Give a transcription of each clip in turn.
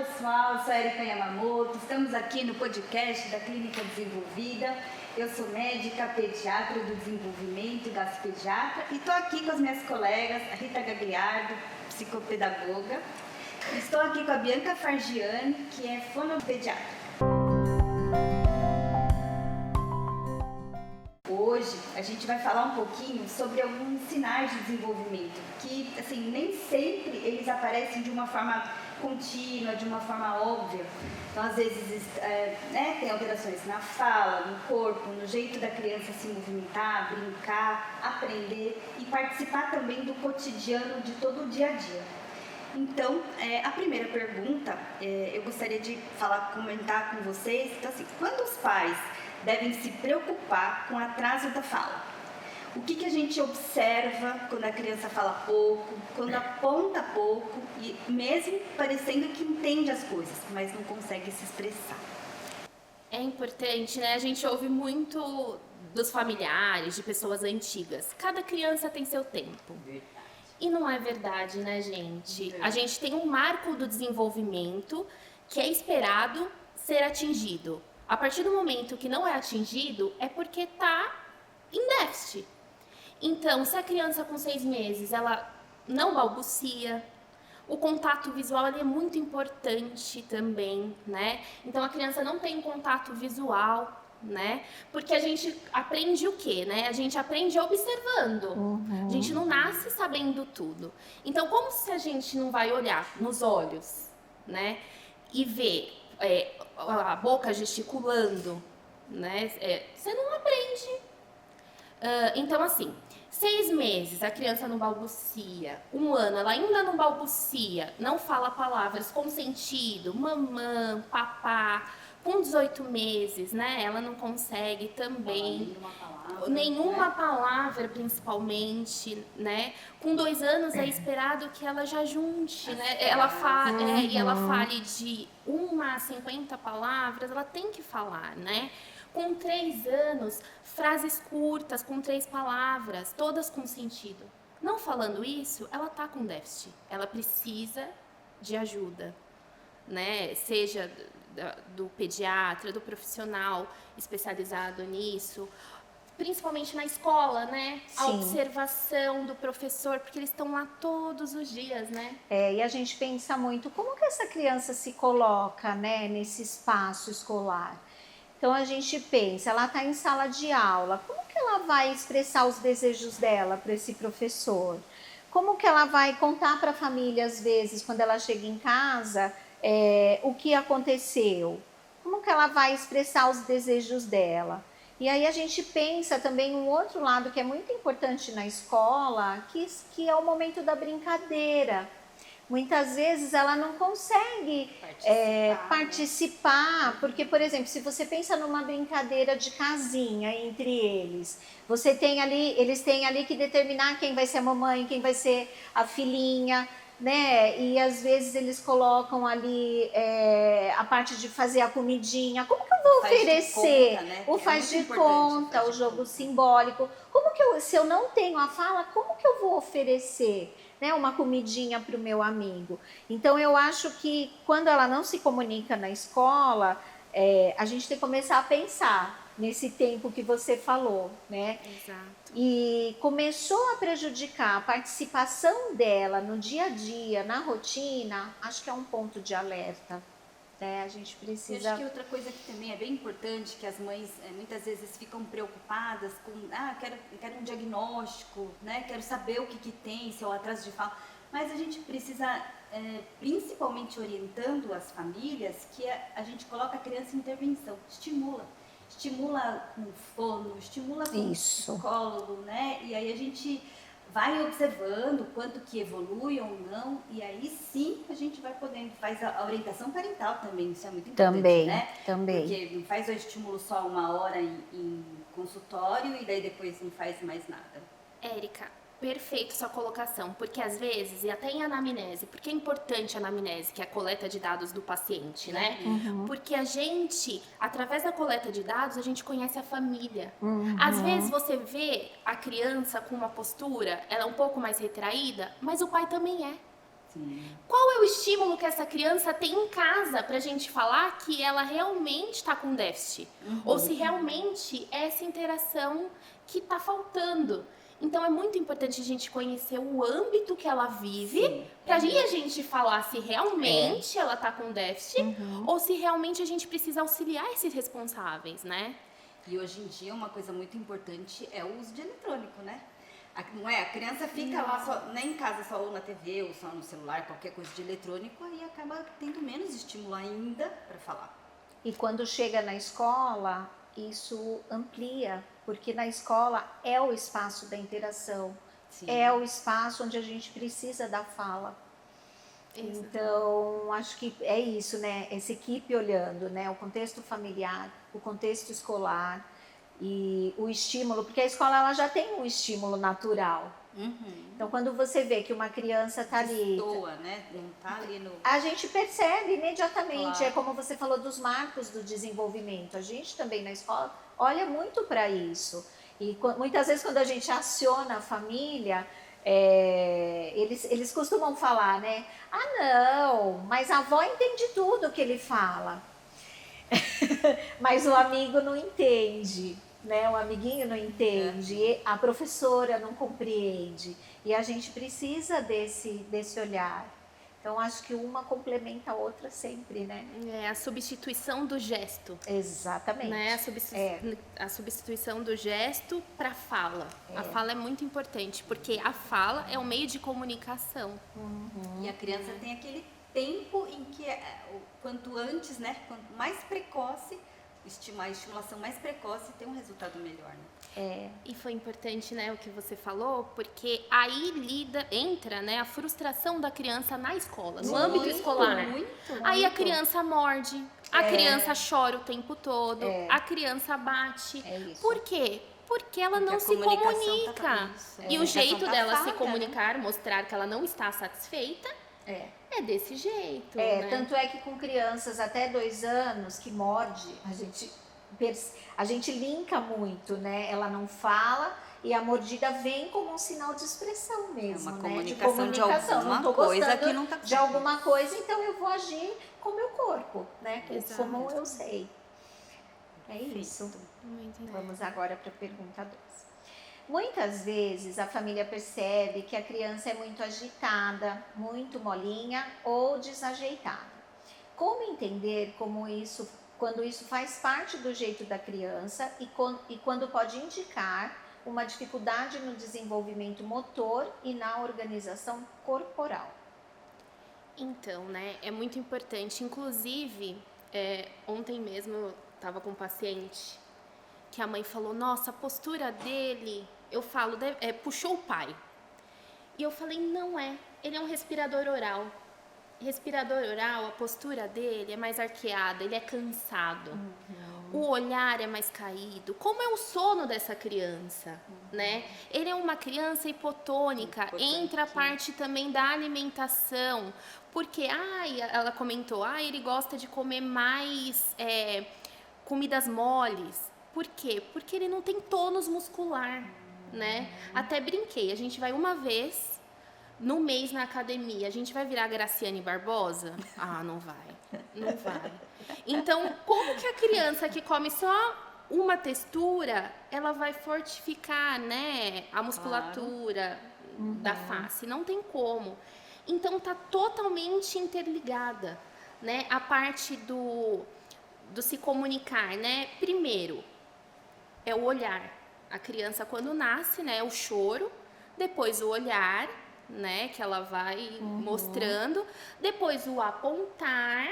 pessoal, eu sou a Erika Yamamoto, estamos aqui no podcast da Clínica Desenvolvida. Eu sou médica, pediatra do desenvolvimento, gastropediatra, e estou aqui com as minhas colegas, a Rita Gagliardo, psicopedagoga. Estou aqui com a Bianca Fargiani, que é fonoaudióloga. Hoje a gente vai falar um pouquinho sobre alguns sinais de desenvolvimento que, assim, nem sempre eles aparecem de uma forma contínua, de uma forma óbvia. Então, às vezes, tem alterações na fala, no corpo, no jeito da criança se movimentar, brincar, aprender e participar também do cotidiano de todo o dia a dia. Então, a primeira pergunta, eu gostaria de comentar com vocês. Então, assim, quando os pais devem se preocupar com o atraso da fala? O que a gente observa quando a criança fala pouco, quando aponta pouco e mesmo parecendo que entende as coisas, mas não consegue se expressar? É importante, né? A gente ouve muito dos familiares, de pessoas antigas. Cada criança tem seu tempo. E não é verdade, né, gente? A gente tem um marco do desenvolvimento que é esperado ser atingido. A partir do momento que não é atingido, é porque está em déficit. Então, se a criança com 6 meses, ela não balbucia, o contato visual ele é muito importante também, né? Então, a criança não tem contato visual, né? Porque a gente aprende o quê, né? A gente aprende observando. A gente não nasce sabendo tudo. Então, como se a gente não vai olhar nos olhos, né? E ver a boca gesticulando, né? Você não aprende. Então, assim, 6 meses a criança não balbucia, 1 ano ela ainda não balbucia, não fala palavras com sentido, mamã, papá. Com 18 meses, né, ela não consegue também nenhuma palavra, principalmente, né? Com 2 anos é esperado que ela já junte, né? Ela e ela fale de 1 a 50 palavras, ela tem que falar, né? Com 3 anos, frases curtas com 3 palavras, todas com sentido. Não falando isso, ela tá com déficit. Ela precisa de ajuda, né? Seja do pediatra, do profissional especializado nisso, principalmente na escola, né? Sim. A observação do professor, porque eles estão lá todos os dias, né? E a gente pensa muito, como que essa criança se coloca, né, nesse espaço escolar? Então a gente pensa, ela está em sala de aula, como que ela vai expressar os desejos dela para esse professor? Como que ela vai contar para a família, às vezes, quando ela chega em casa, o que aconteceu? Como que ela vai expressar os desejos dela? E aí a gente pensa também um outro lado que é muito importante na escola, que é o momento da brincadeira. Muitas vezes ela não consegue participar, porque, por exemplo, se você pensa numa brincadeira de casinha entre eles, eles têm ali que determinar quem vai ser a mamãe, quem vai ser a filhinha, né? E às vezes eles colocam ali a parte de fazer a comidinha. Como que eu vou oferecer? Conta, né? O faz de conta, o jogo simbólico. Se eu não tenho a fala, como que eu vou oferecer, né, uma comidinha para o meu amigo? Então eu acho que quando ela não se comunica na escola, a gente tem que começar a pensar nesse tempo que você falou, né? Exato. E começou a prejudicar a participação dela no dia a dia, na rotina, acho que é um ponto de alerta, né? A gente precisa... Eu acho que outra coisa que também é bem importante, que as mães muitas vezes ficam preocupadas com, quero um diagnóstico, né? Quero saber o que tem, se é o atraso de fala, mas a gente precisa, principalmente orientando as famílias, que a gente coloca a criança em intervenção, estimula com fono, estimula com psicólogo, né? E aí a gente vai observando quanto que evolui ou não, e aí sim a gente vai podendo, faz a orientação parental também, isso é muito importante, né? Também. Porque não faz o estímulo só 1 hora em consultório e daí depois não faz mais nada. Érica, perfeito sua colocação, porque às vezes, e até em anamnese, porque é importante a anamnese, que é a coleta de dados do paciente, né? Porque a gente, através da coleta de dados, a gente conhece a família. Às vezes você vê a criança com uma postura, ela é um pouco mais retraída, mas o pai também é. Qual é o estímulo que essa criança tem em casa pra gente falar que ela realmente está com déficit? Ou se realmente é essa interação que está faltando. Então é muito importante a gente conhecer o âmbito que ela vive, pra a gente falar se realmente ela está com déficit ou se realmente a gente precisa auxiliar esses responsáveis, né? E hoje em dia uma coisa muito importante é o uso de eletrônico, né? Não é? A criança fica lá só, nem em casa, só ou na TV ou só no celular, qualquer coisa de eletrônico, aí acaba tendo menos estímulo ainda para falar. E quando chega na escola, isso amplia, porque na escola é o espaço da interação, é o espaço onde a gente precisa da fala. Então, acho que é isso, né? Essa equipe olhando, né? O contexto familiar, o contexto escolar e o estímulo, porque a escola ela já tem um estímulo natural. Então, quando você vê que uma criança está ali, destoa, né? Não tá ali no... a gente percebe imediatamente. É como você falou dos marcos do desenvolvimento. A gente também na escola olha muito para isso. E muitas vezes quando a gente aciona a família, eles costumam falar, né? Ah, não, mas a avó entende tudo que ele fala. Mas o amigo não entende, né? O amiguinho não entende, a professora não compreende. E a gente precisa desse olhar. Então, acho que uma complementa a outra sempre, né? É a substituição do gesto. Exatamente. Né? A substituição do gesto para a fala. A fala é muito importante, porque a fala é um meio de comunicação. E a criança tem aquele tempo em que, quanto antes, né? Quanto mais precoce, a estimulação mais precoce tem um resultado melhor, né? E foi importante, né, o que você falou, porque aí entra, né, a frustração da criança na escola, no âmbito escolar. Aí a criança morde, a criança chora o tempo todo, a criança bate. Por quê? Porque ela não se comunica. E o jeito dela se comunicar, mostrar que ela não está satisfeita, é desse jeito. Né? Tanto é que com crianças até 2 anos que morde, a gente linka muito, né? Ela não fala e a mordida vem como um sinal de expressão mesmo, uma né? comunicação de alguma coisa que não tá de alguma coisa, então eu vou agir com o meu corpo, né? Como eu sei. É isso. Vamos agora para a pergunta 2. Muitas vezes a família percebe que a criança é muito agitada, muito molinha ou desajeitada. Como entender quando isso faz parte do jeito da criança e quando pode indicar uma dificuldade no desenvolvimento motor e na organização corporal? Então, né, é muito importante. Inclusive, ontem mesmo eu estava com um paciente que a mãe falou, nossa, a postura dele... Eu falo, puxou o pai. E eu falei, não é. Ele é um respirador oral. Respirador oral, a postura dele é mais arqueada, ele é cansado. O olhar é mais caído. Como é o sono dessa criança, né? Ele é uma criança hipotônica. Entra a parte também da alimentação. Porque, ela comentou, ele gosta de comer mais comidas moles. Por quê? Porque ele não tem tônus muscular. Né? Até brinquei, a gente vai uma vez no mês na academia, a gente vai virar Graciane Barbosa? Não vai. Então, como que a criança que come só uma textura, ela vai fortificar, né, a musculatura da face? Não tem como. Então, tá totalmente interligada, né, a parte do se comunicar, né? Primeiro, é o olhar. A criança, quando nasce, né, o choro, depois o olhar, né, que ela vai mostrando, depois o apontar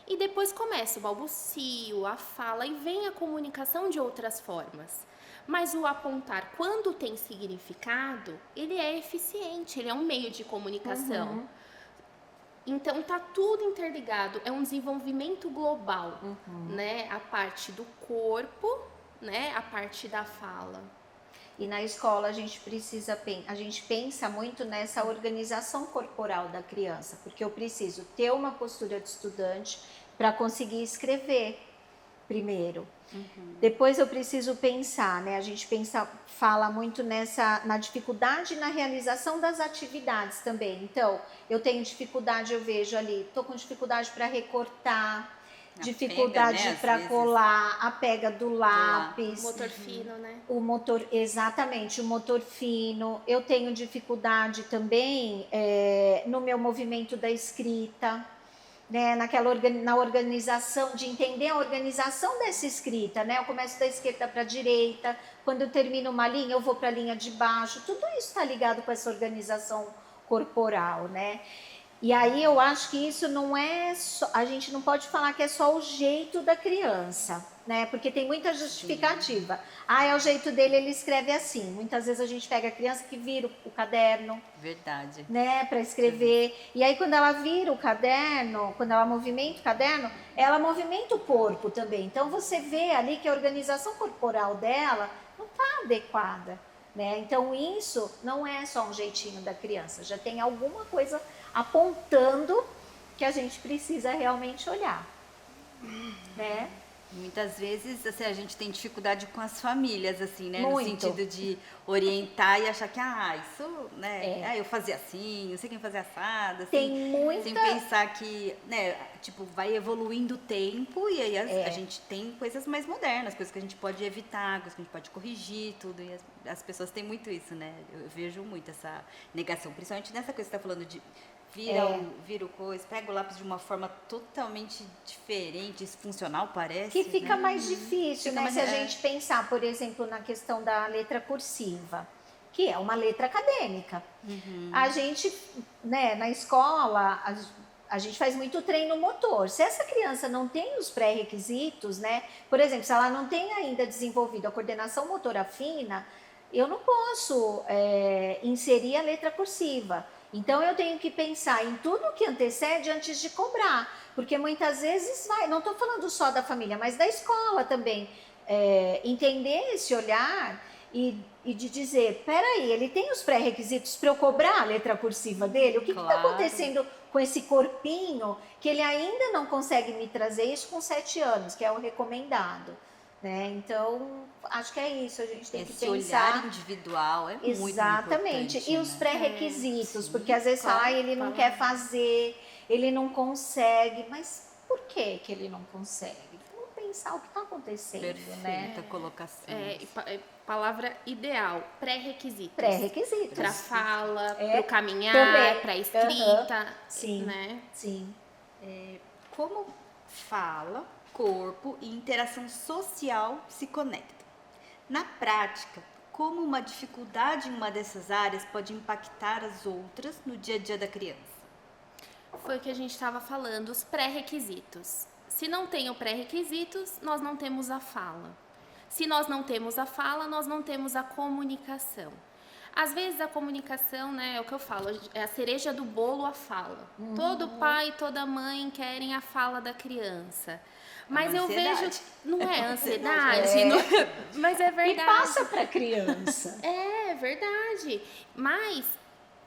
e depois começa o balbucio, a fala e vem a comunicação de outras formas. Mas o apontar, quando tem significado, ele é eficiente, ele é um meio de comunicação. Então, tá tudo interligado, é um desenvolvimento global, né, a parte do corpo, né, a parte da fala. E na escola a gente pensa muito nessa organização corporal da criança, porque eu preciso ter uma postura de estudante para conseguir escrever, primeiro. Depois eu preciso pensar, né? A gente fala muito na dificuldade na realização das atividades também. Então, eu tenho dificuldade, eu vejo ali, tô com dificuldade para recortar, dificuldade, né, para colar, a pega do lápis. O motor fino, né? Exatamente, o motor fino. Eu tenho dificuldade também no meu movimento da escrita, né, na organização, de entender a organização dessa escrita, né? Eu começo da esquerda para a direita, quando eu termino uma linha, eu vou para a linha de baixo, tudo isso está ligado com essa organização corporal, né? E aí eu acho que isso não é só, a gente não pode falar que é só o jeito da criança, né? Porque tem muita justificativa. Sim. Ah, é o jeito dele, ele escreve assim. Muitas vezes a gente pega a criança que vira o caderno. Verdade. Né, para escrever. Sim. E aí quando ela vira o caderno, quando ela movimenta o caderno, ela movimenta o corpo também. Então você vê ali que a organização corporal dela não está adequada, né? Então isso não é só um jeitinho da criança, já tem alguma coisa apontando que a gente precisa realmente olhar, né? Muitas vezes, assim, a gente tem dificuldade com as famílias, assim, né? Muito. No sentido de orientar e achar que, isso, né? Eu fazia assim, não sei quem fazia assado, assim. Tem muita... Sem pensar que, né, tipo, vai evoluindo o tempo e aí a gente tem coisas mais modernas, coisas que a gente pode evitar, coisas que a gente pode corrigir, tudo. E as pessoas têm muito isso, né? Eu vejo muito essa negação, principalmente nessa coisa que você tá falando de... Vira o coisa, pega o lápis de uma forma totalmente diferente, disfuncional, parece. Que fica, né, mais fica difícil, né? Mais, se a gente pensar, por exemplo, na questão da letra cursiva, que é uma letra acadêmica. A gente, né, na escola, a gente faz muito treino motor. Se essa criança não tem os pré-requisitos, né? Por exemplo, se ela não tem ainda desenvolvido a coordenação motora fina, eu não posso inserir a letra cursiva. Então, eu tenho que pensar em tudo que antecede antes de cobrar, porque muitas vezes não estou falando só da família, mas da escola também, entender esse olhar e de dizer, peraí, ele tem os pré-requisitos para eu cobrar a letra cursiva dele? O que está acontecendo com esse corpinho que ele ainda não consegue me trazer isso com 7 anos, que é o recomendado? Né? Então, acho que é isso, a gente tem que pensar. Esse olhar individual é muito importante. Exatamente, e os pré-requisitos, porque às vezes fala, ele não quer fazer, ele não consegue, mas por que ele não consegue? Vamos pensar o que está acontecendo, né? Perfeita colocação. Palavra ideal, pré-requisitos. Pré-requisitos. Para fala, para o caminhar, para a escrita. Sim, né? Sim. Como fala, corpo e interação social se conectam. Na prática, como uma dificuldade em uma dessas áreas pode impactar as outras no dia a dia da criança? Foi o que a gente estava falando, os pré-requisitos. Se não tem o pré-requisitos, nós não temos a fala. Se nós não temos a fala, nós não temos a comunicação. Às vezes a comunicação, né, é o que eu falo, é a cereja do bolo, a fala. Todo pai, toda mãe querem a fala da criança. Mas eu vejo, não é ansiedade, mas é verdade. E passa para a criança. É verdade. Mas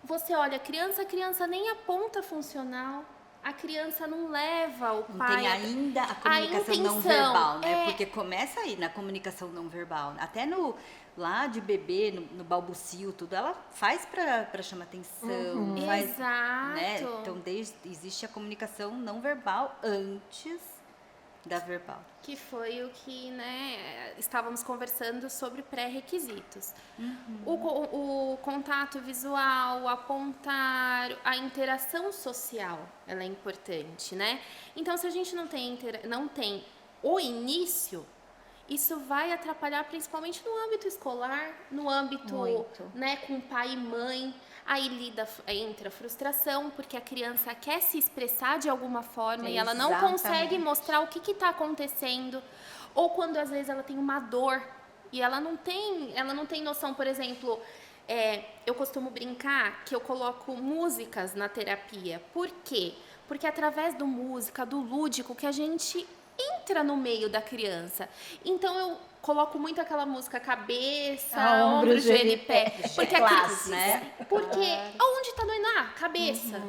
você olha, a criança nem aponta funcional. A criança não leva o pai... Não tem ainda a comunicação não verbal, né? Porque começa aí na comunicação não verbal. Até lá de bebê, no balbucio, tudo, ela faz para chamar atenção. Faz, exato. Né? Então, existe a comunicação não verbal antes da verbal. Que foi o que, né, estávamos conversando sobre pré-requisitos. O contato visual, apontar, a interação social, ela é importante, né? Então, se a gente não tem o início, isso vai atrapalhar principalmente no âmbito escolar, no âmbito, né, com pai e mãe. Aí entra a frustração, porque a criança quer se expressar de alguma forma e ela não consegue mostrar o que está acontecendo. Ou quando às vezes ela tem uma dor e ela não tem noção, por exemplo, eu costumo brincar que eu coloco músicas na terapia. Por quê? Porque através do música, do lúdico, que a gente entra no meio da criança. Então eu coloco muito aquela música cabeça, ombro, joelho e pé. Porque clássico, né? Porque aonde tá doendo? Cabeça.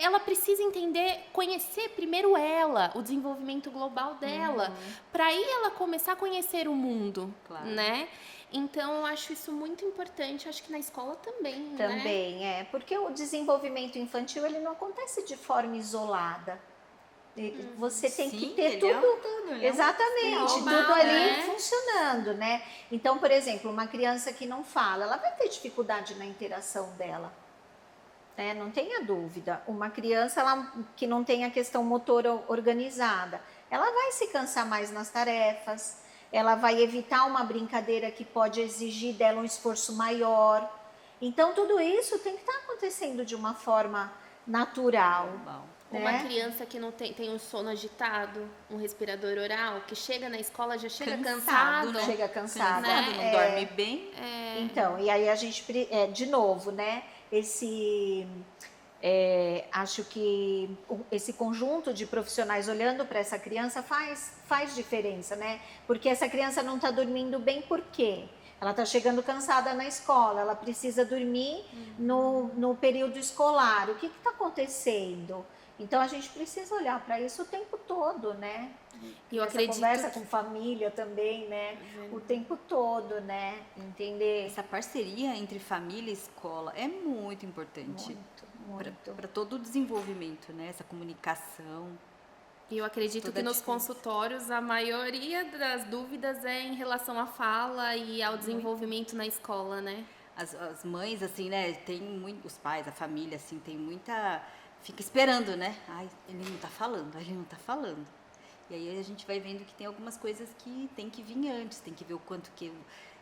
ela precisa entender, conhecer primeiro ela, o desenvolvimento global dela, para aí ela começar a conhecer o mundo, Claro. né? Então, eu acho isso muito importante, acho que na escola também, né? Também, porque o desenvolvimento infantil, ele não acontece de forma isolada. Você tem que Sim, ter ele é um tudo. todo, ele é um Exatamente, global, tudo ali né? funcionando, né? Então, por exemplo, uma criança que não fala, ela vai ter dificuldade na interação dela, né? Não tenha dúvida. Uma criança que não tem a questão motora organizada, ela vai se cansar mais nas tarefas, ela vai evitar uma brincadeira que pode exigir dela um esforço maior. Então, tudo isso tem que estar acontecendo de uma forma natural. Bom. Uma né? criança que não tem um sono agitado, um respirador oral, que chega na escola já chega Cansado, cansado, né? Chega cansado, né? Não dorme bem. Então, e aí a gente, de novo, né? Acho que esse conjunto de profissionais olhando para essa criança faz diferença, né? Porque essa criança não está dormindo bem, por quê? Ela está chegando cansada na escola, ela precisa dormir no período escolar. O que está acontecendo? Então, a gente precisa olhar para isso o tempo todo, né? Eu Essa acredito conversa com família também, né? O tempo todo, né? Entender? Essa parceria entre família e escola é muito importante. Muito. Para todo o desenvolvimento, né? Essa comunicação. E eu acredito Toda que a nos diferença. consultórios a maioria das dúvidas é em relação à fala e ao desenvolvimento na escola, né? As mães, assim, né? Tem muito, os pais, a família, assim, tem muita. Fica esperando, né? Ai, ele não tá falando, ele não tá falando. E aí a gente vai vendo que tem algumas coisas que tem que vir antes, tem que ver o quanto que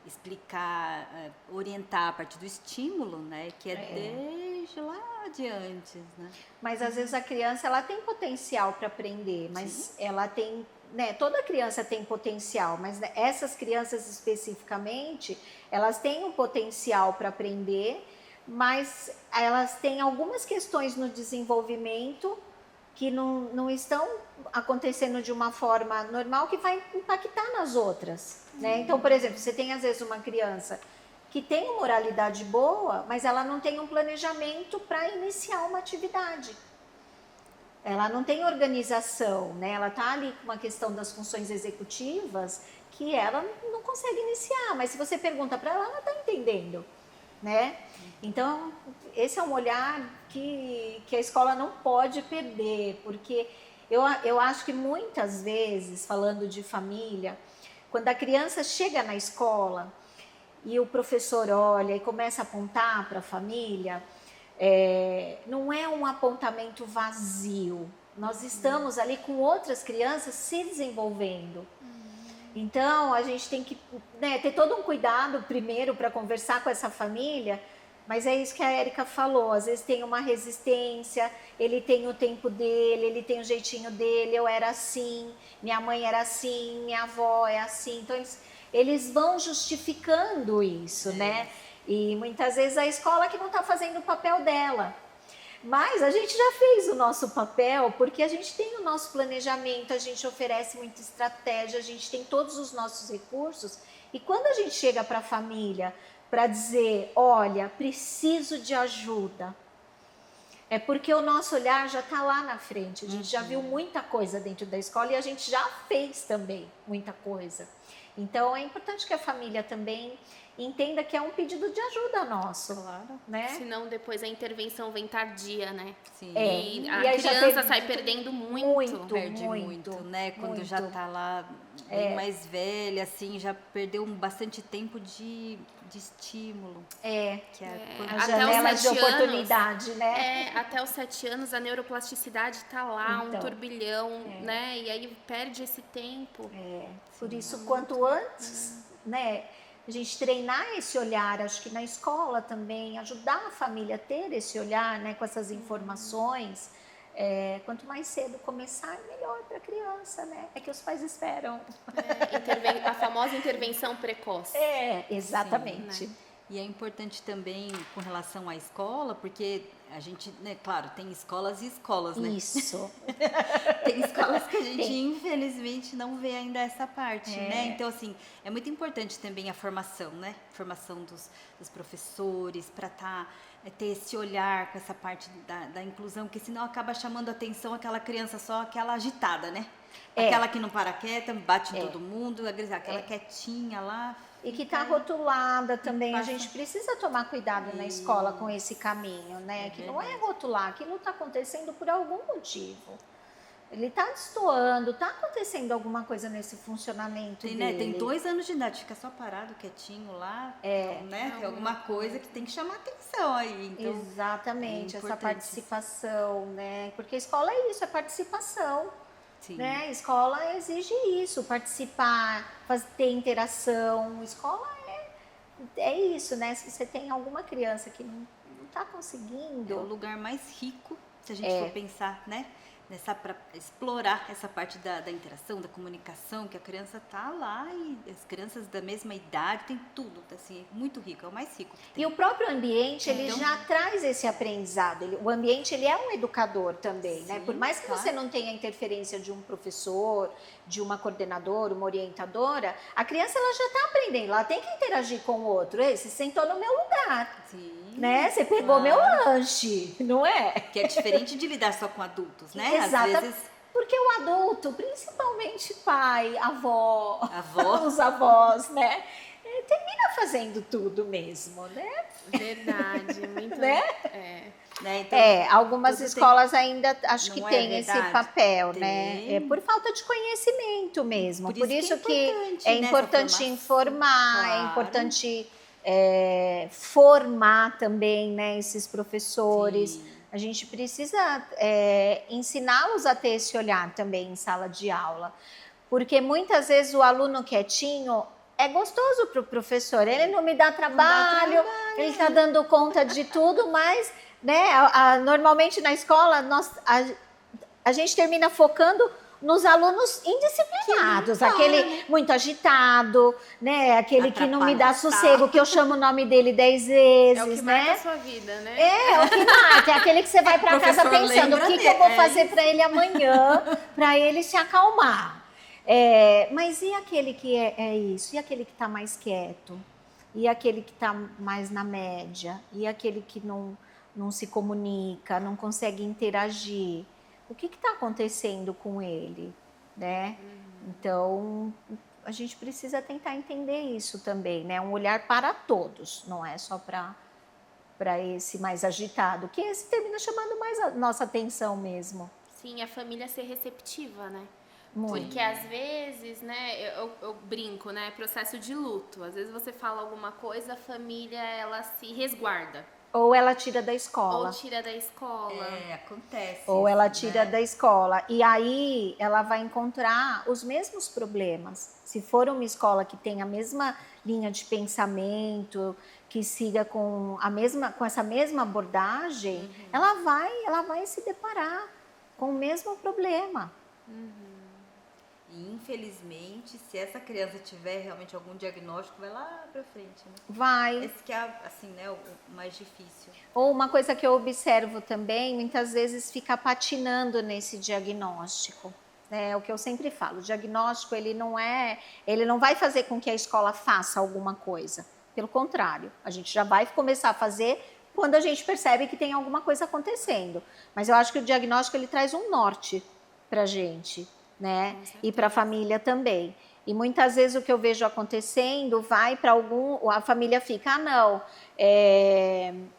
explicar, orientar a partir do estímulo, né? Que é desde lá de antes, né? Mas às vezes a criança ela tem potencial para aprender, mas ela tem, né? Toda criança tem potencial, mas né, essas crianças especificamente, elas têm um potencial para aprender, mas elas têm algumas questões no desenvolvimento que não estão acontecendo de uma forma normal que vai impactar nas outras, né? Então, por exemplo, você tem às vezes uma criança que tem uma oralidade boa, mas ela não tem um planejamento para iniciar uma atividade. Ela não tem organização, né? Ela está ali com uma questão das funções executivas que ela não consegue iniciar, mas se você pergunta para ela, ela está entendendo, né? Então, esse é um olhar que a escola não pode perder, porque eu acho que muitas vezes, falando de família, quando a criança chega na escola e o professor olha e começa a apontar para a família, não é um apontamento vazio. Nós estamos ali com outras crianças se desenvolvendo. Então, a gente tem que, né, ter todo um cuidado primeiro para conversar com essa família, mas é isso que a Érica falou, às vezes tem uma resistência, ele tem o tempo dele, ele tem o jeitinho dele, eu era assim, minha mãe era assim, minha avó é assim, então eles vão justificando isso, né? E muitas vezes a escola que não está fazendo o papel dela. Mas a gente já fez o nosso papel, porque a gente tem o nosso planejamento, a gente oferece muita estratégia, a gente tem todos os nossos recursos. E quando a gente chega para a família para dizer, olha, preciso de ajuda, é porque o nosso olhar já está lá na frente. A gente já viu muita coisa dentro da escola e a gente já fez também muita coisa. Então, é importante que a família também entenda que é um pedido de ajuda nosso, Claro. né? Senão depois a intervenção vem tardia, né? Sim. E a E aí já criança teve sai perdendo muito. Perde muito, né? Quando já tá lá bem mais velha, assim, já perdeu bastante tempo de estímulo. A Que Até os janela de 7 oportunidade, né? Até os 7 anos a neuroplasticidade tá lá, Então, um turbilhão, né? E aí perde esse tempo. Por isso, quanto antes, né, a gente treinar esse olhar, acho que na escola também, ajudar a família a ter esse olhar, né, com essas informações, quanto mais cedo começar, melhor para a criança, né? É que os pais esperam. A famosa intervenção precoce. Exatamente. Sim, E é importante também com relação à escola, porque a gente, né, claro, tem escolas e escolas, né? Isso. Tem escolas que a gente, infelizmente, não vê ainda essa parte, É. né? Então, assim, é muito importante também a formação, né? Formação dos professores, para ter esse olhar com essa parte da inclusão, porque senão acaba chamando a atenção aquela criança só, aquela agitada, né? Aquela que não para quieta, bate em todo mundo, aquela quietinha lá. E que está rotulada também. A passa- gente precisa tomar cuidado na escola com esse caminho, né? É Que não é verdade. rotular, aquilo está acontecendo por algum motivo. Ele está destoando, está acontecendo alguma coisa nesse funcionamento Tem, dele. né? Tem 2 anos de idade, fica só parado, quietinho lá, né? Tem alguma coisa que tem que chamar atenção aí. Então, Exatamente, é essa importante. participação, né? Porque a escola é isso, é participação. sim. Né? A escola exige isso, participar, ter interação. Escola é isso, né? Se você tem alguma criança que não está É o conseguindo, lugar mais rico, se a gente for pensar, né? Para explorar essa parte da interação, da comunicação, que a criança tá lá e as crianças da mesma idade tem tudo, assim, é muito rico, é o mais rico que tem. e o próprio ambiente, ele Então- já traz esse aprendizado. O ambiente, ele é um educador também, né? Sim, Por mais que claro. você não tenha interferência de um professor, de uma coordenadora, uma orientadora, a criança, ela já está aprendendo, ela tem que interagir com o outro. Ei, você sentou no meu lugar, Sim, né? Você pegou meu lanche, não é? que é diferente de lidar só com adultos, né? Exata- Às vezes, Porque o adulto, principalmente pai, avó, a avó, os avós, né? Termina fazendo tudo mesmo, né? Verdade, muito. Né? né? Então, Algumas tudo tem- escolas ainda acho que Não é tem esse verdade? papel, Tem. né? É por falta de conhecimento mesmo. Por isso que é é importante, né, importante essa informar, é formação. importante formar também, né, esses professores. Sim. A gente precisa ensiná-los a ter esse olhar também em sala de aula. Porque muitas vezes o aluno quietinho é gostoso para o professor, ele não me dá trabalho, ele está dando conta de tudo, mas né, normalmente na escola a gente termina focando nos alunos indisciplinados, aquele muito agitado, né, aquele que não me dá sossego, que eu chamo o nome dele 10 vezes, É o que né? marca a sua vida, né? É o que marca, é aquele que você vai para casa Professor, pensando o lembra que eu vou dele, fazer para ele amanhã, para ele se acalmar. Mas e aquele que é isso? E aquele que está mais quieto? E aquele que está mais na média? E aquele que não se comunica, não consegue interagir? O que está acontecendo com ele, né? Então, a gente precisa tentar entender isso também, né? Um olhar para todos, não é só para esse mais agitado, que esse termina chamando mais a nossa atenção mesmo. Sim, a família ser receptiva, né? Muito. Porque às vezes, né, eu brinco, né, processo de luto. Às vezes você fala alguma coisa, a família, ela se resguarda. Ou ela tira da escola. Ou tira da escola. Acontece. Ou ela isso, tira né? da escola. E aí ela vai encontrar os mesmos problemas. Se for uma escola que tem a mesma linha de pensamento, que siga com essa mesma abordagem, ela vai se deparar com o mesmo problema. E infelizmente, se essa criança tiver realmente algum diagnóstico, vai lá pra frente, né? Vai. Esse que é, assim, né, o mais difícil. Ou uma coisa que eu observo também, muitas vezes fica patinando nesse diagnóstico. É o que eu sempre falo, o diagnóstico ele não vai fazer com que a escola faça alguma coisa. Pelo contrário, a gente já vai começar a fazer quando a gente percebe que tem alguma coisa acontecendo. Mas eu acho que o diagnóstico ele traz um norte para a gente, né? E para a família também. E muitas vezes o que eu vejo acontecendo vai para a família fica,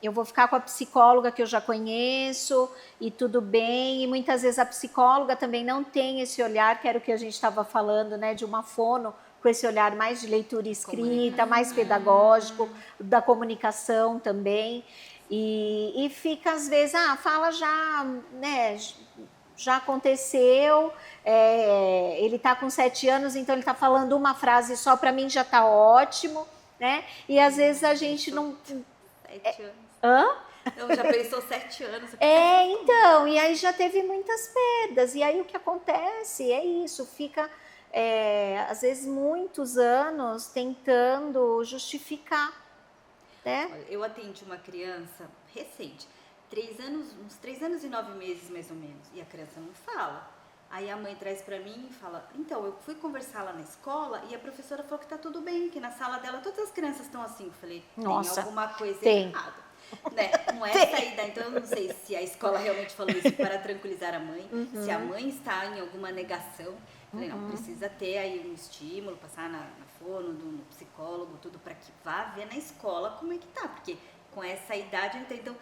eu vou ficar com a psicóloga que eu já conheço e tudo bem. E muitas vezes a psicóloga também não tem esse olhar, que era o que a gente estava falando, né, de uma fono, com esse olhar mais de leitura escrita, mais pedagógico, da comunicação também. E fica às vezes, fala já, né, já aconteceu, ele está com 7 anos, então ele está falando uma frase só, para mim já está ótimo, né? E às vezes a gente não... 7 anos. Hã? Eu já pensou 7 anos. Então, e aí já teve muitas perdas, e aí o que acontece é isso, fica, às vezes, muitos anos tentando justificar. né? Olha, eu atendi uma criança recente, 3 anos, uns 3 anos e 9 meses mais ou menos, e a criança não fala. Aí a mãe traz pra mim e fala, então, eu fui conversar lá na escola e a professora falou que tá tudo bem, que na sala dela todas as crianças estão assim. Eu falei, Nossa, tem alguma coisa tem. errada. Né? Não é saída, então eu não sei se a escola realmente falou isso para tranquilizar a mãe, se a mãe está em alguma negação. Falei, não, precisa ter aí um estímulo, passar na fono, no psicólogo, tudo, para que vá ver na escola como é que tá, porque com essa idade, então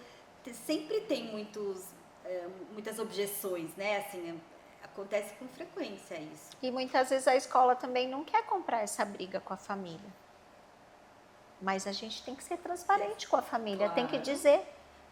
sempre tem muitas objeções, né, assim, acontece com frequência isso. E muitas vezes a escola também não quer comprar essa briga com a família. Mas a gente tem que ser transparente com a família, tem que Claro. dizer.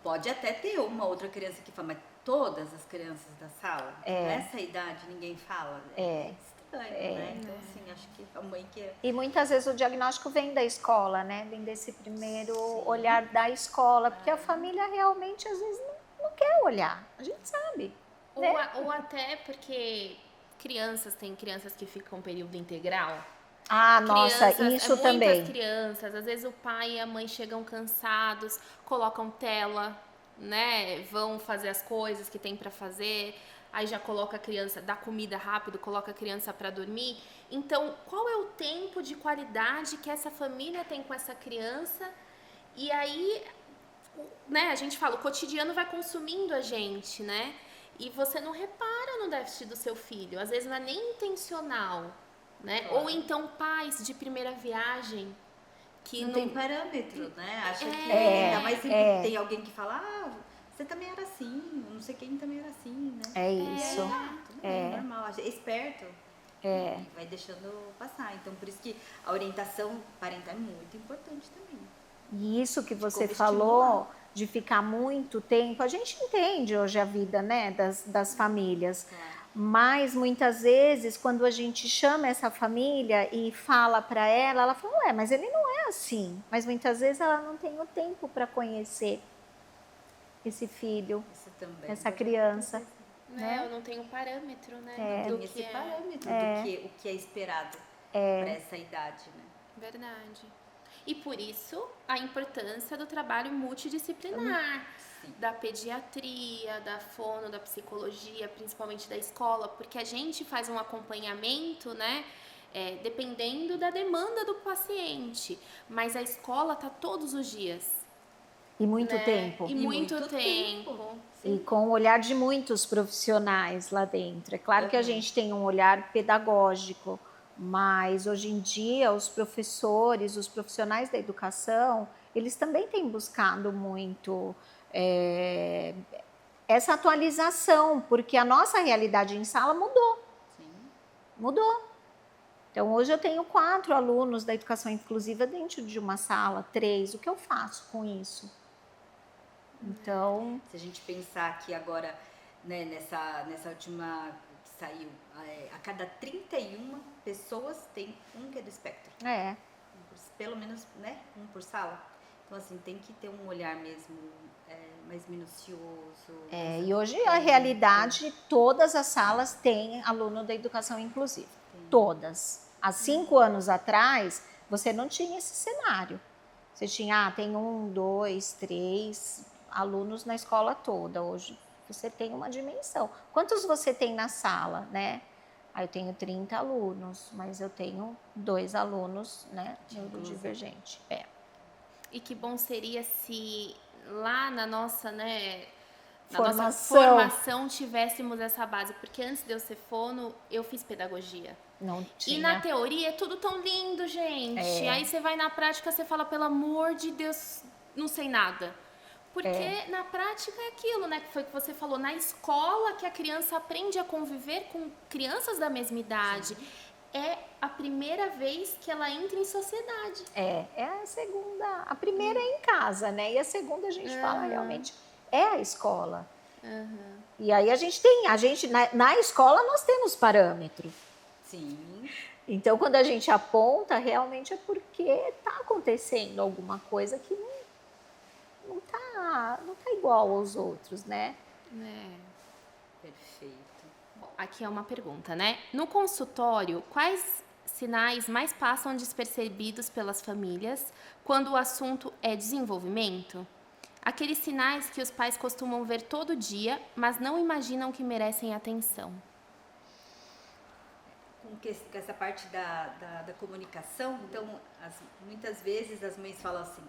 Pode até ter uma outra criança que fala, mas todas as crianças da sala, nessa idade ninguém fala. É estranho, né? Então, assim, acho que a mãe que é... E muitas vezes o diagnóstico vem da escola, né? Vem desse primeiro olhar da escola, porque a família realmente às vezes não quer olhar, a gente sabe. Né? Ou até porque tem crianças que ficam período integral. Ah, nossa, isso muitas também. crianças, às vezes o pai e a mãe chegam cansados, colocam tela, né? Vão fazer as coisas que tem para fazer, aí já coloca a criança, dá comida rápido, coloca a criança para dormir. Então, qual é o tempo de qualidade que essa família tem com essa criança? E aí, né, a gente fala, o cotidiano vai consumindo a gente, né? E você não repara no déficit do seu filho, às vezes não é nem intencional, né? Claro. Ou então pais de primeira viagem que não tem parâmetro, né? Acha que É, ainda mais sempre tem alguém que fala, você também era assim, não sei quem também era assim, né? É isso. Tudo bem, normal, é esperto. E vai deixando passar. Então, por isso que a orientação parental é muito importante também. E isso que você Como falou estimular. de ficar muito tempo, a gente entende hoje a vida, né, das famílias. Claro. Mas muitas vezes, quando a gente chama essa família e fala para ela fala, mas ele não é assim. Mas muitas vezes ela não tem o tempo para conhecer esse filho, Isso também. essa criança. né? Eu não tenho parâmetro, né? Tem do esse que é parâmetro do que é esperado para essa idade, né? verdade. E por isso a importância do trabalho multidisciplinar, Sim. da pediatria, da fono, da psicologia, principalmente da escola, porque a gente faz um acompanhamento, né? Dependendo da demanda do paciente, mas a escola tá todos os dias. E muito né? tempo. E muito tempo. E com o olhar de muitos profissionais lá dentro. É claro que a gente tem um olhar pedagógico, mas hoje em dia os professores, os profissionais da educação, eles também têm buscado muito essa atualização, porque a nossa realidade em sala mudou. Sim. Mudou. Então, hoje eu tenho 4 alunos da educação inclusiva dentro de uma sala, 3. O que eu faço com isso? Então... Se a gente pensar que agora, né, nessa última que saiu, a cada 31 pessoas tem um que é do espectro. Pelo menos, né, um por sala. Então, assim, tem que ter um olhar mesmo mais minucioso. E hoje a realidade, todas as salas têm aluno da educação inclusiva. Todas. Há 5 anos atrás, você não tinha esse cenário. Você tinha, tem 1, 2, 3 alunos na escola toda. Hoje você tem uma dimensão. Quantos você tem na sala, né? Eu tenho 30 alunos, mas eu tenho 2 alunos, né, neurodivergente. E que bom seria se lá na nossa, né, Formação. nossa formação tivéssemos essa base, porque antes de eu ser fono, eu fiz pedagogia. Não tinha. E na teoria é tudo tão lindo, gente. Aí você vai na prática, você fala, pelo amor de Deus, não sei nada. Porque na prática é aquilo, né? Que foi o que você falou, na escola que a criança aprende a conviver com crianças da mesma idade. Sim. É a primeira vez que ela entra em sociedade. É a segunda. A primeira é em casa, né? E a segunda a gente fala realmente é a escola. E aí a gente na escola nós temos parâmetro. Sim. Então quando a gente aponta, realmente é porque está acontecendo alguma coisa que não tá igual aos outros, né? Perfeito. Bom, aqui é uma pergunta, né? No consultório, quais sinais mais passam despercebidos pelas famílias quando o assunto é desenvolvimento? Aqueles sinais que os pais costumam ver todo dia, mas não imaginam que merecem atenção. Com essa parte da comunicação, então, muitas vezes as mães falam assim,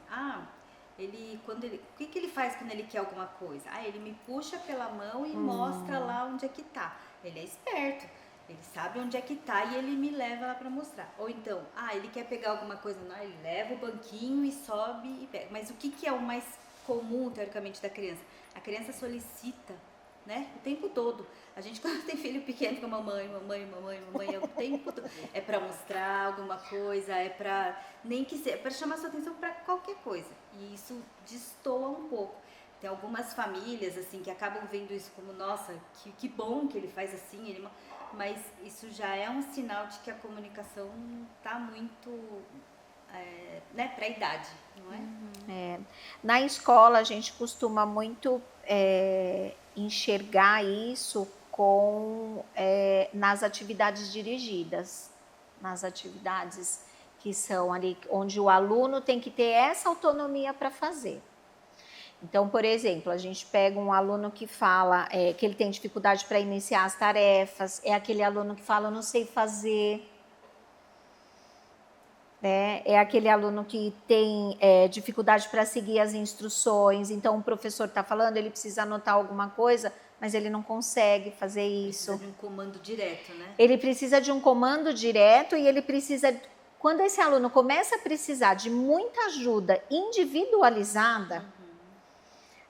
o que ele faz quando ele quer alguma coisa? Ele me puxa pela mão e mostra lá onde é que tá. Ele é esperto, ele sabe onde é que tá e ele me leva lá para mostrar. Ou então, ele quer pegar alguma coisa, não, ele leva o banquinho e sobe e pega. Mas o que é o mais comum, teoricamente, da criança? A criança solicita, né? O tempo todo. A gente, quando tem filho pequeno, fica mamãe, é o tempo todo. É para mostrar alguma coisa, é para nem que seja, para chamar sua atenção para qualquer coisa. E isso destoa um pouco. Tem algumas famílias assim que acabam vendo isso como, nossa, que bom que ele faz assim, mas isso já é um sinal de que a comunicação tá muito para a idade, não é? Na escola a gente costuma muito enxergar isso nas atividades dirigidas, nas atividades que são ali onde o aluno tem que ter essa autonomia para fazer. Então, por exemplo, a gente pega um aluno que fala que ele tem dificuldade para iniciar as tarefas, é aquele aluno que fala, eu não sei fazer. É aquele aluno que tem dificuldade para seguir as instruções, então o professor está falando, ele precisa anotar alguma coisa, mas ele não consegue fazer isso. Precisa de um comando direto, né? Ele precisa de um comando direto e ele precisa... Quando esse aluno começa a precisar de muita ajuda individualizada,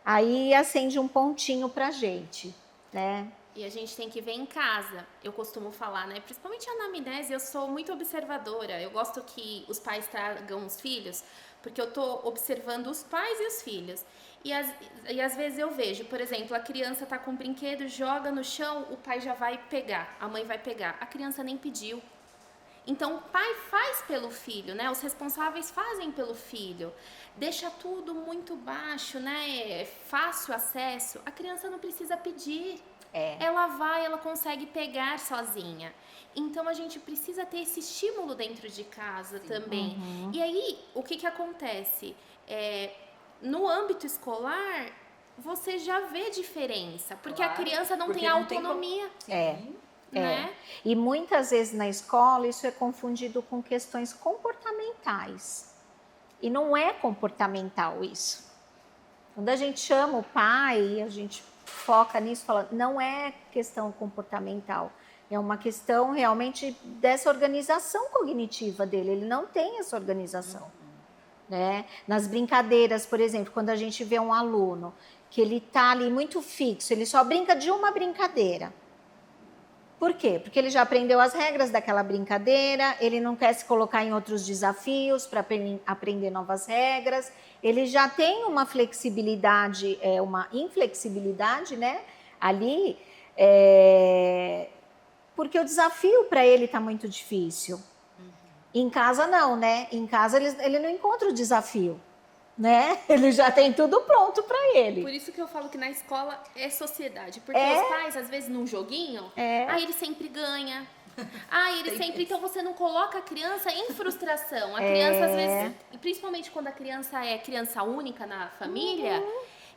aí acende um pontinho para a gente, né? E a gente tem que ver em casa, eu costumo falar, né? Principalmente a anamnese, eu sou muito observadora. Eu gosto que os pais tragam os filhos, porque eu tô observando os pais e os filhos. E às vezes eu vejo, por exemplo, a criança tá com um brinquedo, joga no chão, o pai já vai pegar, a mãe vai pegar. A criança nem pediu. Então o pai faz pelo filho, né? Os responsáveis fazem pelo filho. Deixa tudo muito baixo, né? Fácil acesso. A criança não precisa pedir. Ela consegue pegar sozinha. Então, a gente precisa ter esse estímulo dentro de casa também. E aí, o que acontece? No âmbito escolar, você já vê diferença. Porque a criança não tem autonomia. Né? E muitas vezes na escola, isso é confundido com questões comportamentais. E não é comportamental isso. Quando a gente chama o pai, a gente foca nisso, fala, não é questão comportamental, é uma questão realmente dessa organização cognitiva dele, ele não tem essa organização. Né? Nas brincadeiras, por exemplo, quando a gente vê um aluno que ele está ali muito fixo, ele só brinca de uma brincadeira. Por quê? Porque ele já aprendeu as regras daquela brincadeira, ele não quer se colocar em outros desafios para aprender novas regras, ele já tem uma flexibilidade, uma inflexibilidade, né, ali, porque o desafio para ele está muito difícil. Em casa não, né? Em casa ele não encontra o desafio. Né? Ele já tem tudo pronto para ele. Por isso que eu falo que na escola é sociedade. Porque os pais, às vezes, num joguinho, ele sempre ganha. Ele sempre... Então, você não coloca a criança em frustração. A criança, às vezes... Principalmente quando a criança é criança única na família...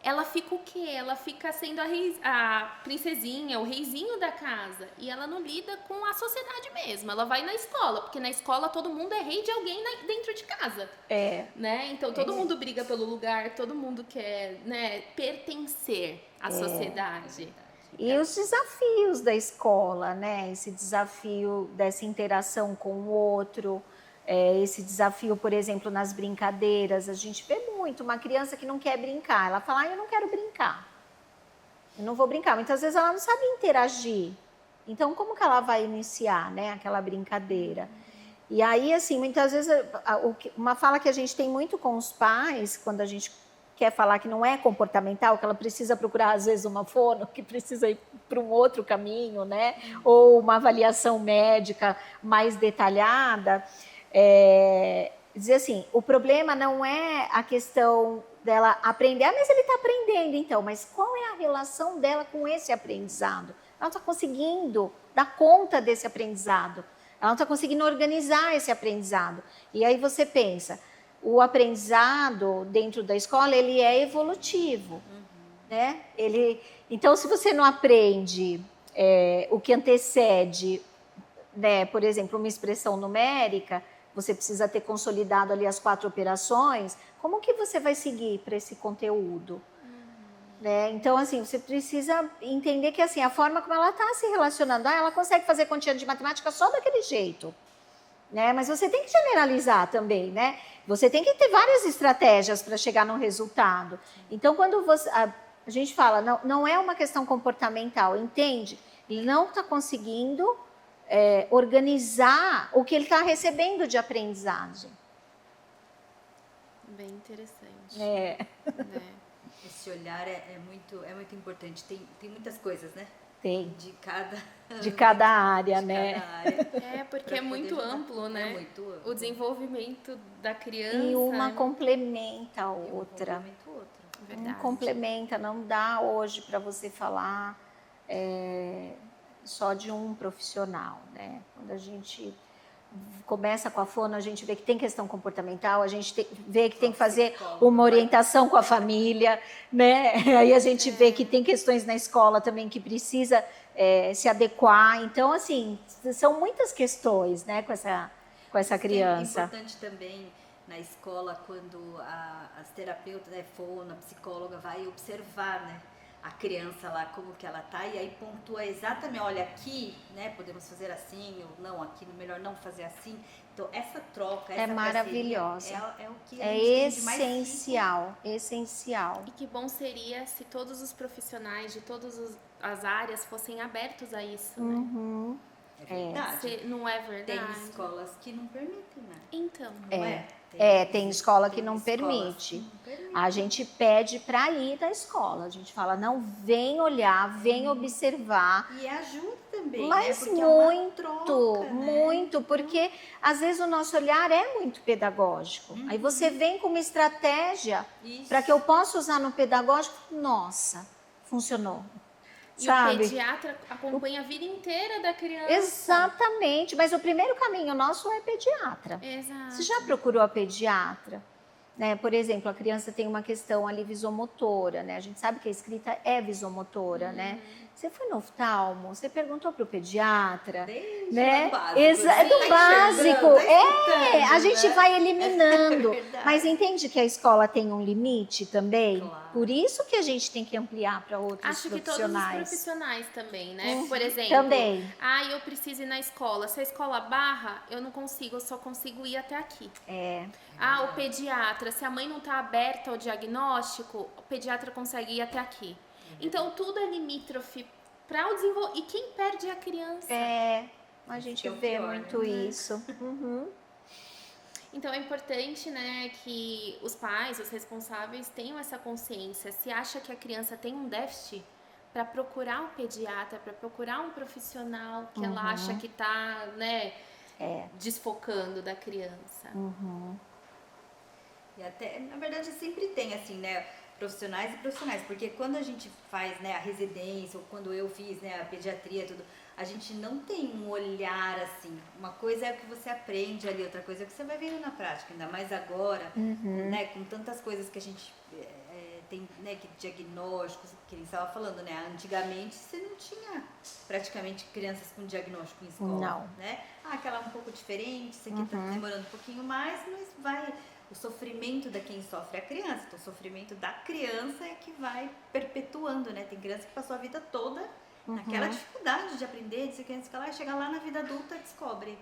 Ela fica o quê? Ela fica sendo a princesinha, o reizinho da casa. E ela não lida com a sociedade mesmo. Ela vai na escola, porque na escola todo mundo é rei de alguém dentro de casa. Né? Então todo mundo briga pelo lugar, todo mundo quer, né, pertencer à sociedade. E os desafios da escola, né? Esse desafio dessa interação com o outro... esse desafio, por exemplo, nas brincadeiras, a gente vê muito uma criança que não quer brincar, ela fala, eu não quero brincar, eu não vou brincar, muitas vezes ela não sabe interagir, então como que ela vai iniciar, né, aquela brincadeira? E aí, assim, muitas vezes, uma fala que a gente tem muito com os pais, quando a gente quer falar que não é comportamental, que ela precisa procurar, às vezes, uma fono, que precisa ir para um outro caminho, né, ou uma avaliação médica mais detalhada, dizer assim, o problema não é a questão dela aprender, mas ele está aprendendo então, mas qual é a relação dela com esse aprendizado? Ela está conseguindo dar conta desse aprendizado? Ela não está conseguindo organizar esse aprendizado. E aí você pensa, o aprendizado dentro da escola, ele é evolutivo, né? Então, se você não aprende o que antecede, né, por exemplo, uma expressão numérica, você precisa ter consolidado ali as 4 operações, como que você vai seguir para esse conteúdo? Né? Então, assim, você precisa entender que assim, a forma como ela está se relacionando, ela consegue fazer continha de matemática só daquele jeito. Né? Mas você tem que generalizar também, né? Você tem que ter várias estratégias para chegar no resultado. Então, quando a gente fala, não é uma questão comportamental, entende? Ele não está conseguindo organizar o que ele está recebendo de aprendizagem. Bem interessante. Esse olhar é muito importante. Tem muitas coisas, né? Tem. De cada área, de né? cada área. Porque é muito amplo, né? É muito amplo. O desenvolvimento da criança. E uma complementa a E um outra. complementa o outro. Verdade. Complementa, não dá hoje para você falar só de um profissional, né? Quando a gente começa com a fono, a gente vê que tem questão comportamental, a gente vê que tem que fazer uma orientação com a família, né? Aí a gente vê que tem questões na escola também que precisa se adequar. Então, assim, são muitas questões, né, com essa criança. É importante também na escola, quando as terapeutas, fono, a psicóloga vai observar, né, a criança lá, como que ela tá, e aí pontua exatamente, olha, aqui, né, podemos fazer assim, ou não, aqui melhor não fazer assim. Então, essa troca, essa maravilhosa. é o que a gente tem de mais essencial, essencial. E que bom seria se todos os profissionais de todas as áreas fossem abertos a isso, né? É verdade. Não é verdade? Tem escolas que não permitem, né? Então. Não é? Tem escola que não permite. A gente pede para ir na escola. A gente fala, não, vem olhar, vem observar. E ajuda também, mas né? Porque muito, é uma troca, né? muito, porque às vezes o nosso olhar é muito pedagógico. Aí você vem com uma estratégia para que eu possa usar no pedagógico. Nossa, funcionou. E sabe? o pediatra acompanha a vida inteira da criança. Exatamente, mas o primeiro caminho nosso é pediatra. Exato. Você já procurou a pediatra? Né? Por exemplo, a criança tem uma questão ali visomotora, né? A gente sabe que a escrita é visomotora, né? Você foi no oftalmo, você perguntou para o pediatra, Desde né? do básico, É do tá básico, escutando, a gente né? vai eliminando. Verdade. Mas entende que a escola tem um limite também? Claro. Por isso que a gente tem que ampliar para outros Acho que todos os profissionais também, né? Por exemplo, também. eu preciso ir na escola. Se a escola barra, eu não consigo, eu só consigo ir até aqui. O pediatra, se a mãe não está aberta ao diagnóstico, o pediatra consegue ir até aqui. Então, tudo é limítrofe para o desenvolvimento. E quem perde é a criança. A gente é o vê pior, muito né? isso. Então, é importante, né, que os pais, os responsáveis, tenham essa consciência. Se acha que a criança tem um déficit, para procurar um pediatra, para procurar um profissional que ela acha que está, né, desfocando da criança. E até, na verdade, sempre tem, assim, né, profissionais e profissionais, porque quando a gente faz, né, a residência, ou quando eu fiz, né, a pediatria, tudo, a gente não tem um olhar, assim, uma coisa é o que você aprende ali, outra coisa é o que você vai vendo na prática, ainda mais agora, né, com tantas coisas que a gente tem, né, que diagnósticos, que eles estavam falando, né, antigamente você não tinha praticamente crianças com diagnóstico em escola, Não. né, aquela um pouco diferente, isso aqui tá demorando um pouquinho mais, mas vai... O sofrimento de quem sofre é a criança. Então, o sofrimento da criança é que vai perpetuando, né? Tem criança que passou a vida toda naquela dificuldade de aprender, de ser criança, e chega lá na vida adulta e descobre.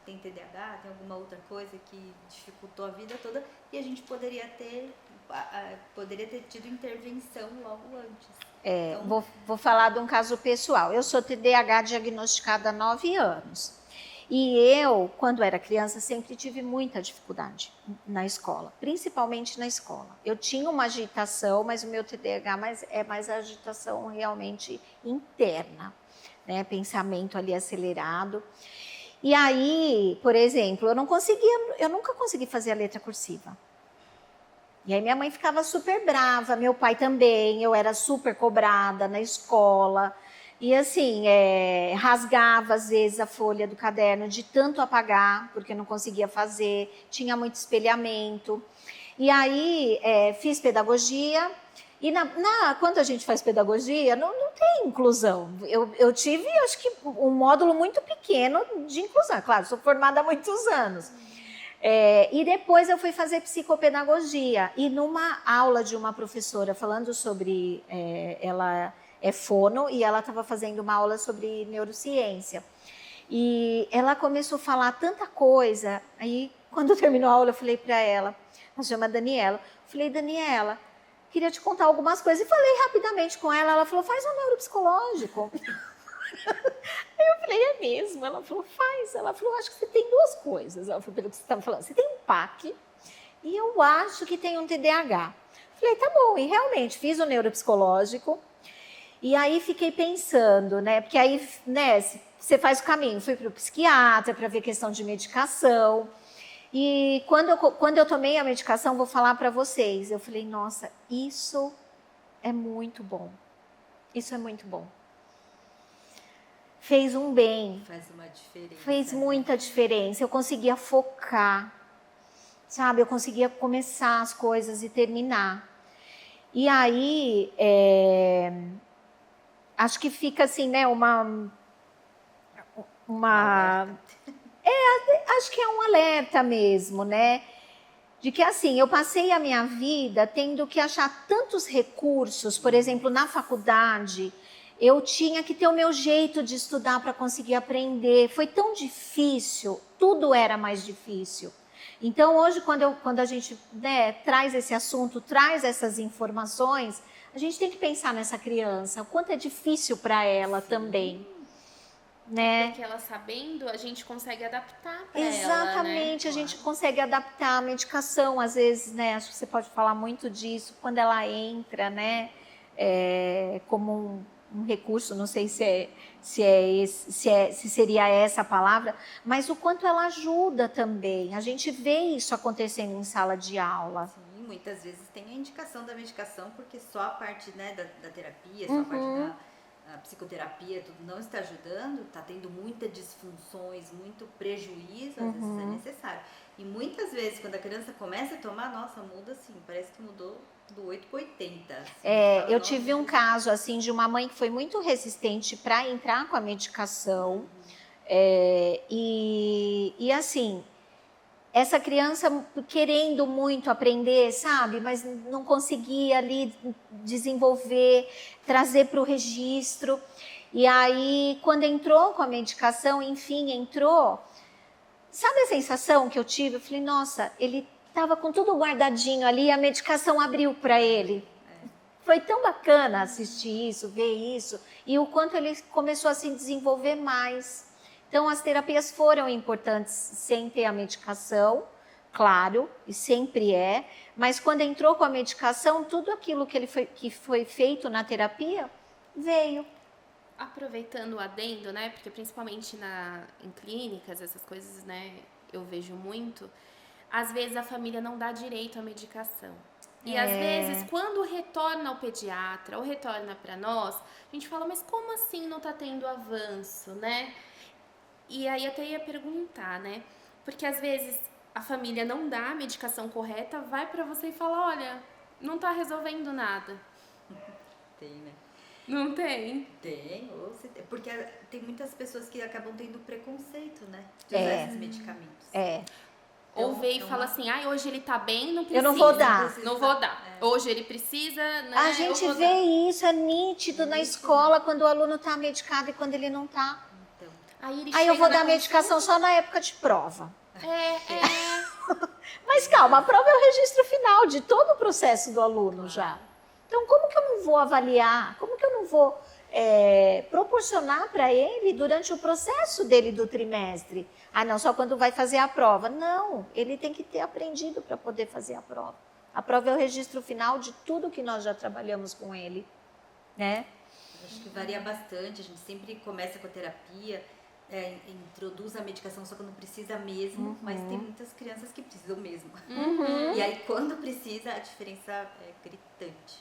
Tem TDAH, tem alguma outra coisa que dificultou a vida toda e a gente poderia ter tido intervenção logo antes. Então, Vou falar de um caso pessoal. Eu sou TDAH diagnosticada há 9 anos. E eu, quando era criança, sempre tive muita dificuldade na escola, principalmente na escola. Eu tinha uma agitação, mas o meu TDAH é mais a agitação realmente interna, né? Pensamento ali acelerado. E aí, por exemplo, eu nunca consegui fazer a letra cursiva. E aí minha mãe ficava super brava, meu pai também, eu era super cobrada na escola. E assim, rasgava às vezes a folha do caderno de tanto apagar, porque não conseguia fazer, tinha muito espelhamento. E aí fiz pedagogia, e quando a gente faz pedagogia, não tem inclusão. Eu tive, acho que, um módulo muito pequeno de inclusão. Claro, sou formada há muitos anos. E depois eu fui fazer psicopedagogia. E numa aula de uma professora falando sobre... ela é fono e ela estava fazendo uma aula sobre neurociência. E ela começou a falar tanta coisa. Aí, quando terminou a aula, eu falei para ela, ela chama Daniela, falei, Daniela, queria te contar algumas coisas. E falei rapidamente com ela, ela falou, faz um neuropsicológico. Aí eu falei, é mesmo? Ela falou, faz. Ela falou, acho que você tem duas coisas. Ela falou, pelo que você estava falando, você tem um PAC e eu acho que tem um TDAH. Falei, tá bom. E realmente, fiz o neuropsicológico. E aí fiquei pensando, né? Porque aí, né, você faz o caminho. Fui para o psiquiatra para ver questão de medicação. E quando eu tomei a medicação, vou falar para vocês, eu falei, nossa, isso é muito bom. Isso é muito bom. Fez um bem. Faz uma diferença. Fez muita diferença. Eu conseguia focar, sabe? Eu conseguia começar as coisas e terminar. E aí, acho que fica assim, né, acho que é um alerta mesmo, né? De que assim, eu passei a minha vida tendo que achar tantos recursos, por exemplo, na faculdade, eu tinha que ter o meu jeito de estudar para conseguir aprender. Foi tão difícil, tudo era mais difícil. Então, hoje, quando a gente, né, traz esse assunto, traz essas informações, a gente tem que pensar nessa criança, o quanto é difícil para ela também. Né? Porque ela sabendo, a gente consegue adaptar para ela, né? Exatamente, a gente consegue adaptar a medicação, às vezes, né? Acho que você pode falar muito disso, quando ela entra, né? Como um recurso, não sei se seria essa a palavra, mas o quanto ela ajuda também. A gente vê isso acontecendo em sala de aula. Sim, muitas vezes tem a indicação da medicação, porque só a parte, né, da terapia, só a parte da psicoterapia, tudo não está ajudando, está tendo muitas disfunções, muito prejuízo, às vezes é necessário. E muitas vezes, quando a criança começa a tomar, nossa, muda assim, parece que mudou do 8 para 80. Assim, eu tive um caso assim de uma mãe que foi muito resistente para entrar com a medicação. E assim, essa criança querendo muito aprender, sabe? Mas não conseguia ali desenvolver, trazer para o registro. E aí, quando entrou com a medicação, enfim, entrou. Sabe a sensação que eu tive? Eu falei, nossa, ele estava com tudo guardadinho ali e a medicação abriu para ele. Foi tão bacana assistir isso, ver isso. E o quanto ele começou a se desenvolver mais. Então, as terapias foram importantes sem ter a medicação, claro, e sempre é, mas quando entrou com a medicação, tudo aquilo que foi feito na terapia veio. Aproveitando o adendo, né, porque principalmente em clínicas, essas coisas, né, eu vejo muito, às vezes a família não dá direito à medicação. E às vezes, quando retorna ao pediatra ou retorna para nós, a gente fala, mas como assim não está tendo avanço, né? E aí até ia perguntar, né? Porque às vezes a família não dá a medicação correta, vai pra você e fala, olha, não tá resolvendo nada. Tem, né? Não tem? Tem, porque tem muitas pessoas que acabam tendo preconceito, né? De usar esses medicamentos. Ou vê e fala assim, hoje ele tá bem, não precisa. Eu não vou dar. Não vou dar. Hoje ele precisa, né? A gente vê isso, é nítido na escola, quando o aluno tá medicado e quando ele não tá. Aí eu vou dar medicação só na época de prova. Mas calma, a prova é o registro final de todo o processo do aluno já. Então, como que eu não vou avaliar? Como que eu não vou proporcionar para ele durante o processo dele do trimestre? Ah, não, só quando vai fazer a prova. Não, ele tem que ter aprendido para poder fazer a prova. A prova é o registro final de tudo que nós já trabalhamos com ele, né? Acho que varia bastante, a gente sempre começa com a terapia, introduz a medicação só quando precisa mesmo, mas tem muitas crianças que precisam mesmo. E aí, quando precisa, a diferença é gritante.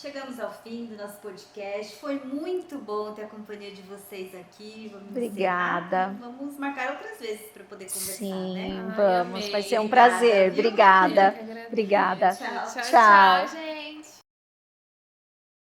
Chegamos ao fim do nosso podcast. Foi muito bom ter a companhia de vocês aqui. Vamos Obrigada. encerrar. Vamos marcar outras vezes para poder conversar, Sim, né? vamos. amei. Vai ser um Obrigada, prazer. viu? Obrigada. Eu que agradeço. Obrigada. Tchau, Tchau. gente.